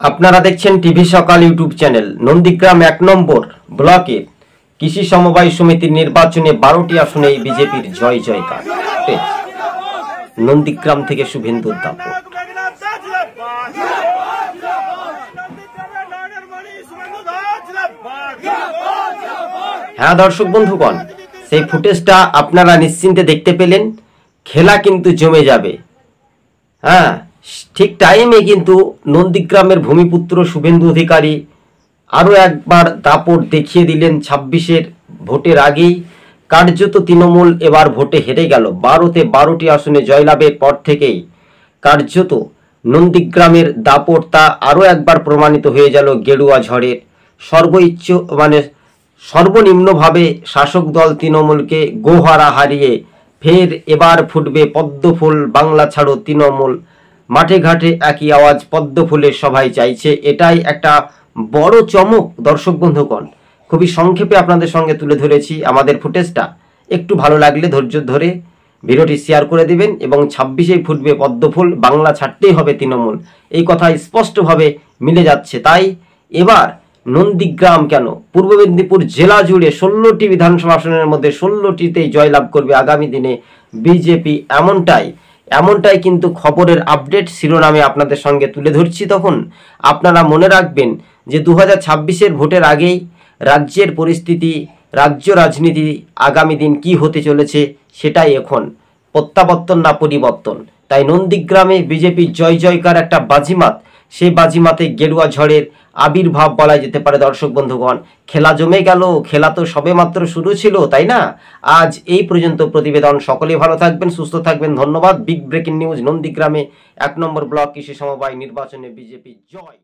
আপনারা দেখছেন টিভি সকাল ইউটিউব চ্যানেল। নন্দীগ্রাম ১ নম্বর ব্লকে কৃষি সমবায় সমিতির নির্বাচনে ১২টি আসনে বিজেপির জয় জয়কার। নন্দীগ্রাম থেকে শুভেন্দু দাপট। হ্যাঁ দর্শক বন্ধুগণ, সেই ফুটেজটা আপনারা নিশ্চিন্তে দেখতে পেলেন। খেলা কিন্তু জমে যাবে। হ্যাঁ, ঠিক টাইমে কিন্তু নন্দীগ্রামের ভূমিপুত্র শুভেন্দু অধিকারী আরও একবার দাপট দেখিয়ে দিলেন। ২৬-এর ভোটের আগেই কার্যত তৃণমূল এবার ভোটে হেরে গেল। ১২তে ১২টি আসনে জয়লাভের পর থেকেই কার্যত নন্দীগ্রামের দাপট তা আরও একবার প্রমাণিত হয়ে গেল। গেরুয়া ঝড়ের সর্বনিম্নভাবে শাসক দল তৃণমূলকে গোহারা হারিয়ে ফের এবার ফুটবে পদ্মফুল। বাংলা ছাড়ো তৃণমূল, মাঠে ঘাটে একই আওয়াজ, পদ্মফুলের সবাই চাইছে। এটাই একটা বড় চমক দর্শক বন্ধুগণ। খুবই সংক্ষেপে আপনাদের সঙ্গে তুলে ধরেছি আমাদের ফুটেজটা। একটু ভালো লাগলে ধৈর্য ধরে ভিডিওটি শেয়ার করে দিবেন এবং ২৬-এই ফুটবে পদ্মফুল, বাংলা ছাড়তেই হবে তৃণমূল, এই কথা স্পষ্টভাবে মিলে যাচ্ছে। তাই এবার নন্দীগ্রাম কেন, পূর্ব মেদিনীপুর জেলা জুড়ে ১৬টি বিধানসভা আসনের মধ্যে ১৬টিতেই জয়লাভ করবে আগামী দিনে বিজেপি। এমনটাই কিন্তু খবরের আপডেট শিরোনামে আপনাদের সঙ্গে তুলে ধরছি। তখন আপনারা মনে রাখবেন যে ২০২৬-এর ভোটের আগেই রাজ্যের পরিস্থিতি, রাজ্য রাজনীতি আগামী দিন কি হতে চলেছে সেটাই এখন প্রত্যাবর্তন না পরিবর্তন। তাই নন্দীগ্রামে বিজেপির জয় জয়কার একটা বাজিমাত। সেই বাজিমাতে গেরুয়া ঝড়ের আবির্ভাব বলা যেতে পারে দর্শক বন্ধুগণ। খেলা জমে গেল, খেলা তো সবেমাত্র শুরু ছিল, তাই না? আজ এই পর্যন্ত প্রতিবেদন। সকলেই ভালো থাকবেন, সুস্থ থাকবেন। ধন্যবাদ। বিগ ব্রেকিং নিউজ, নন্দীগ্রামে ১ নম্বর ব্লক কৃষি সমবায় নির্বাচনে বিজেপি জয়।